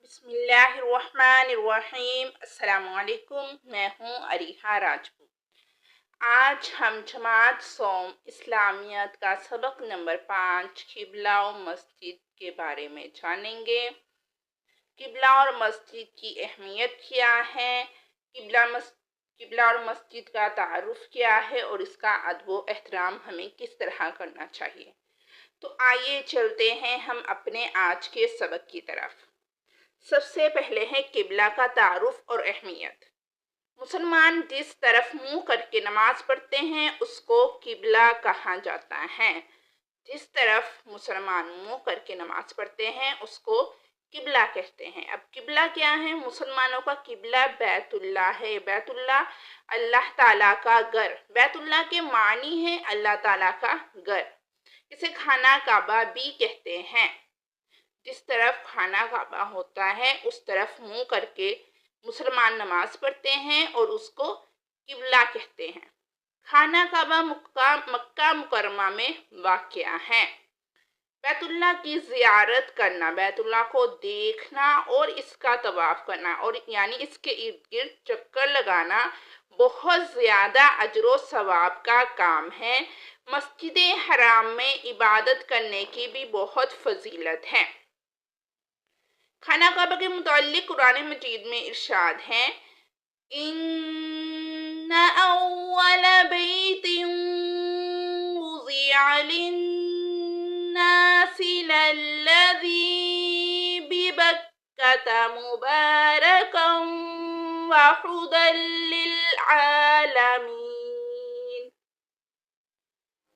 बिस्मिल्लाहिर्रहमानिर्रहीम। अस्सलामुअलैकुम। मैं हूँ अरीहा राजपूत। आज हम जमात सोम इस्लामियत का सबक नंबर 5 किबला और मस्जिद के बारे में जानेंगे। किबला और मस्जिद की अहमियत क्या है, किबला और मस्जिद का तारुफ क्या है और इसका अदब व एहतराम हमें किस तरह करना चाहिए। तो आइए चलते हैं हम अपने आज के सबक की तरफ। सबसे पहले है किबला का तारुफ और अहमियत। मुसलमान जिस तरफ मुंह करके नमाज पढ़ते हैं उसको किबला कहा जाता है। जिस तरफ मुसलमान मुंह करके नमाज पढ़ते हैं उसको किबला कहते हैं। अब किबला क्या है? मुसलमानों का किबला बैतुल्लाह है। बैतुल्लाह अल्लाह ताला का घर। बैतुल्लाह के मानी है अल्लाह ताला का घर। इसे खाना काबा भी कहते हैं। जिस तरफ खाना काबा होता है उस तरफ मुंह करके मुसलमान नमाज पढ़ते हैं और उसको किबला कहते हैं। खाना काबा मक्का मुकरमा में वाक़या है। बैतुल्लाह की ज़ियारत करना, बैतुल्लाह को देखना और इसका तवाफ करना और यानी इसके इर्द गिर्द चक्कर लगाना बहुत ज़्यादा अजर व सवाब का काम है। मस्जिद हराम में इबादत करने की भी बहुत फजीलत है। खाना काबा के मुताल्लिक कुरान मजीद में इरशाद है, इन्ना अव्वल बैतिन वुज़िअ लिन्नासि लल्लज़ी बिबक्कता मुबारकन व हुदल लिलआलमीन।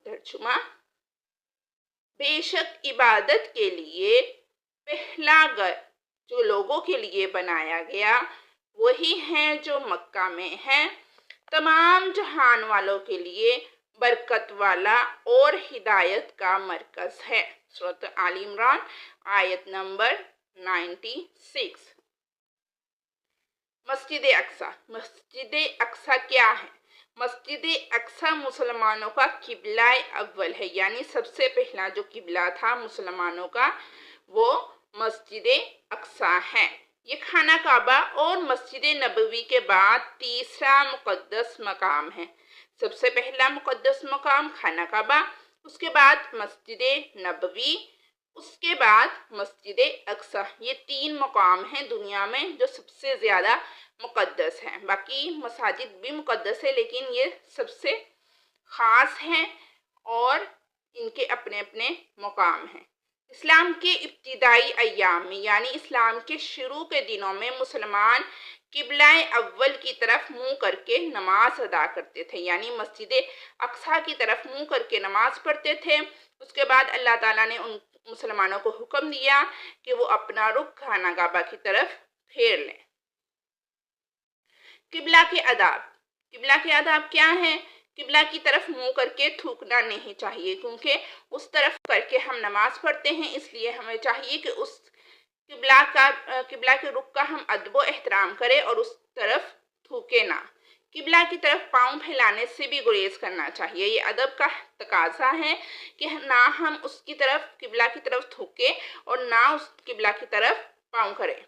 तर्जुमा, बेशक इबादत के लिए पहला घर जो लोगों के लिए बनाया गया वही है जो मक्का में है, तमाम जहान वालों के लिए बरकत वाला और हिदायत का मरकज है। सूरत आल इमरान आयत नंबर 96। मस्जिद अक्सा। मस्जिद अक्सा क्या है? मस्जिद अक्सा मुसलमानों का किबला अव्वल है, यानी सबसे पहला जो किबला था मुसलमानों का वो मस्जिद अक्सा है। ये खाना काबा और मस्जिद नबवी के बाद तीसरा मुक़द्दस मकाम है। सबसे पहला मुक़द्दस मकाम खाना काबा, उसके बाद मस्जिद नबवी, उसके बाद मस्जिद अक्सा। ये 3 मकाम हैं दुनिया में जो सबसे ज़्यादा मुक़द्दस हैं। बाकी मसाजिद भी मुक़द्दस है लेकिन ये सबसे ख़ास हैं और इनके अपने अपने मकाम हैं। इस्लाम के इब्तिदाई अय्याम में यानी इस्लाम के शुरू के दिनों में मुसलमान किबला अव्वल की तरफ मुंह करके नमाज अदा करते थे, यानी मस्जिद अक्सा की तरफ मुंह करके नमाज पढ़ते थे। उसके बाद अल्लाह ताला ने उन मुसलमानों को हुक्म दिया कि वो अपना रुख खाना काबा की तरफ फेर लें। किबला के आदाब। किबला के आदाब क्या हैं? किबला की तरफ मुंह करके थूकना नहीं चाहिए, क्योंकि उस तरफ करके हम नमाज पढ़ते हैं, इसलिए हमें चाहिए कि उस किबला के रुख का हम अदब व एहतराम करें और उस तरफ थूके ना। किबला की तरफ पाँव फैलाने से भी गुरेज करना चाहिए। ये अदब का तकाजा है कि ना हम उसकी तरफ किबला की तरफ थूके और ना उस किबला की तरफ पाँव करें।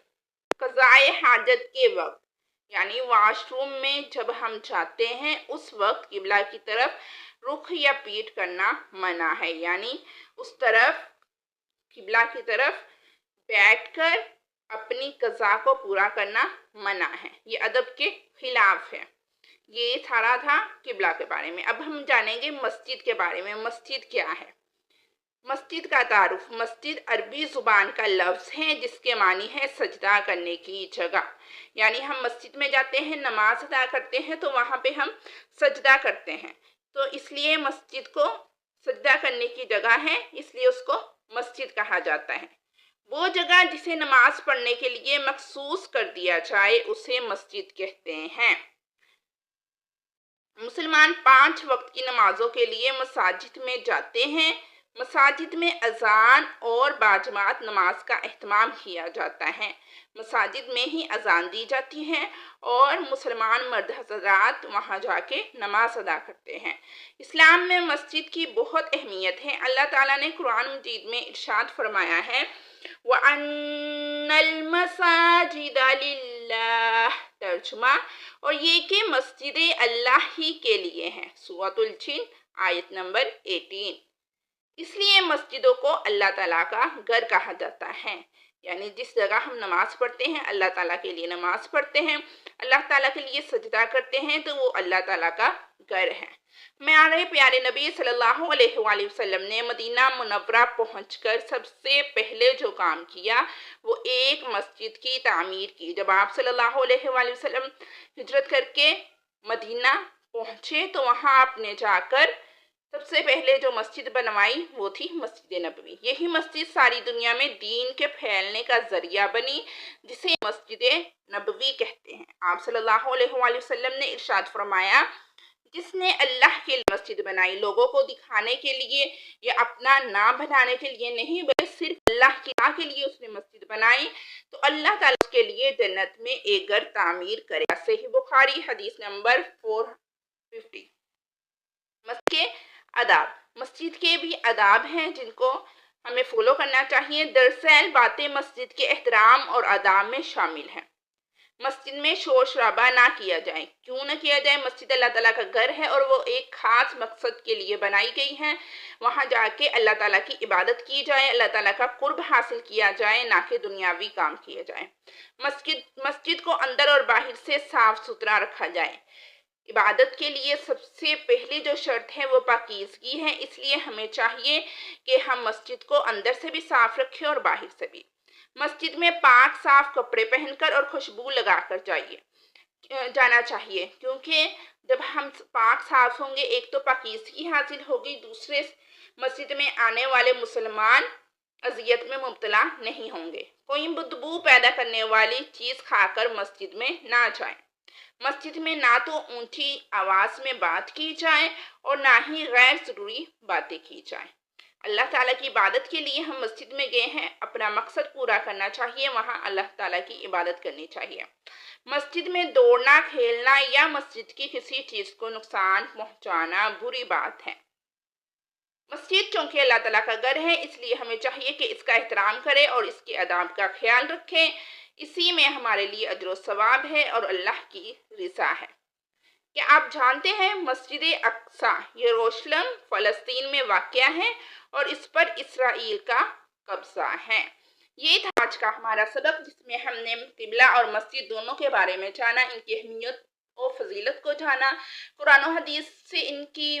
क़ज़ाए हाजत के वक्त यानी वॉशरूम में जब हम जाते हैं उस वक्त किबला की तरफ रुख या पीठ करना मना है, यानी उस तरफ किबला की तरफ बैठकर अपनी क़ज़ा को पूरा करना मना है। ये अदब के खिलाफ है। ये सारा था किबला के बारे में। अब हम जानेंगे मस्जिद के बारे में। मस्जिद क्या है? मस्जिद का तारुफ। मस्जिद अरबी ज़ुबान का लफ्ज़ है जिसके मानी है सजदा करने की जगह। यानी हम मस्जिद में जाते हैं, नमाज अदा करते हैं तो वहाँ पे हम सजदा करते हैं, तो इसलिए मस्जिद को सजदा करने की जगह है, इसलिए उसको मस्जिद कहा जाता है। वो जगह जिसे नमाज पढ़ने के लिए मखसूस कर दिया जाए उसे मस्जिद कहते हैं। मुसलमान 5 वक्त की नमाजों के लिए मसाजिद में जाते हैं। मसाजिद में अजान और बाजमात नमाज का एहतमाम किया जाता है। मसाजिद में ही अजान दी जाती है और मुसलमान मर्द हज़रात वहाँ जाके नमाज अदा करते हैं। इस्लाम में मस्जिद की बहुत अहमियत है। अल्लाह ताला ने कुरान मजीद में इरशाद फरमाया है, वअन्नल मसाजिद المساجد للہ، ترجمہ، اور یہ کہ مسجدیں اللہ ہی کے لیے ہیں، سورۃ الجن آیت نمبر 18۔ اس لیے مسجدوں کو اللہ تعالیٰ کا گھر کہا جاتا ہے، یعنی جس جگہ ہم نماز پڑھتے ہیں، اللہ تعالیٰ کے لیے نماز پڑھتے ہیں، اللہ تعالیٰ کے لیے سجدہ کرتے ہیں، تو وہ اللہ تعالیٰ کا گھر ہے۔ ہمارے پیارے نبی صلی اللہ علیہ وآلہ وسلم نے مدینہ منورہ پہنچ کر سب سے پہلے جو کام کیا وہ ایک مسجد کی تعمیر کی۔ جب آپ صلی اللہ علیہ وآلہ وسلم ہجرت کر کے مدینہ پہنچے تو وہاں آپ نے جا کر سب سے پہلے جو مسجد بنوائی وہ تھی مسجد نبوی۔ یہی مسجد ساری دنیا میں دین کے پھیلنے کا ذریعہ بنی، جسے مسجد نبوی کہتے ہیں۔ آپ صلی اللہ علیہ وآلہ وسلم نے ارشاد فرمایا، جس نے اللہ کے لیے مسجد بنائی، لوگوں کو دکھانے کے لیے یا اپنا نام بنانے کے لیے نہیں، بلکہ صرف اللہ کی راہ کے لیے اس نے مسجد بنائی، تو اللہ تعالیٰ اس کے لیے جنت میں ایک گھر تعمیر کرے گا۔ صحیح بخاری حدیث نمبر 450۔ مسجد کے آداب، مسجد کے بھی آداب ہیں جن کو ہمیں فالو کرنا چاہیے۔ دراصل باتیں مسجد کے احترام اور آداب میں شامل ہیں۔ مسجد میں شور شرابہ نہ کیا جائے۔ کیوں نہ کیا جائے؟ مسجد اللہ تعالیٰ کا گھر ہے اور وہ ایک خاص مقصد کے لیے بنائی گئی ہے۔ وہاں جا کے اللہ تعالیٰ کی عبادت کی جائے، اللہ تعالیٰ کا قرب حاصل کیا جائے، نہ کہ دنیاوی کام کیے جائے۔ مسجد کو اندر اور باہر سے صاف ستھرا رکھا جائے۔ عبادت کے لیے سب سے پہلی جو شرط ہے وہ پاکیزگی ہے، اس لیے ہمیں چاہیے کہ ہم مسجد کو اندر سے بھی صاف رکھیں اور باہر سے بھی۔ مسجد میں پاک صاف کپڑے پہن کر اور خوشبو لگا کر جانا چاہیے، کیونکہ جب ہم پاک صاف ہوں گے، ایک تو پاکیزگی حاصل ہوگی، دوسرے مسجد میں آنے والے مسلمان اذیت میں مبتلا نہیں ہوں گے۔ کوئی بدبو پیدا کرنے والی چیز کھا کر مسجد میں نہ جائیں۔ مسجد میں نہ تو اونچی آواز میں بات کی جائے اور نہ ہی غیر ضروری باتیں کی جائیں۔ اللہ تعالیٰ کی عبادت کے لیے ہم مسجد میں گئے ہیں، اپنا مقصد پورا کرنا چاہیے، وہاں اللہ تعالیٰ کی عبادت کرنی چاہیے۔ مسجد میں دوڑنا، کھیلنا یا مسجد کی کسی چیز کو نقصان پہنچانا بری بات ہے۔ مسجد چونکہ اللہ تعالیٰ کا گھر ہے، اس لیے ہمیں چاہیے کہ اس کا احترام کرے اور اس کے آداب کا خیال رکھیں۔ اسی میں ہمارے لیے اجر و ثواب ہے اور اللہ کی رضا ہے۔ کیا آپ جانتے ہیں مسجد اقصیٰ یروشلم فلسطین میں واقع ہے اور اس پر اسرائیل کا قبضہ ہے۔ یہ تھا آج کا ہمارا سبق، جس میں ہم نے قبلہ اور مسجد دونوں کے بارے میں جانا، ان کی اہمیت اور فضیلت کو جانا، قرآن و حدیث سے ان کی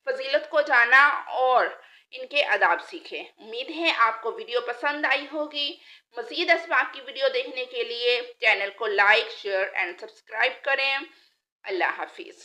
فضیلت کو جانا اور ان کے آداب سیکھے۔ امید ہے آپ کو ویڈیو پسند آئی ہوگی۔ مزید اسباق کی ویڈیو دیکھنے کے لیے چینل کو لائک، شیئر اینڈ سبسکرائب کریں۔ اللہ حافظ۔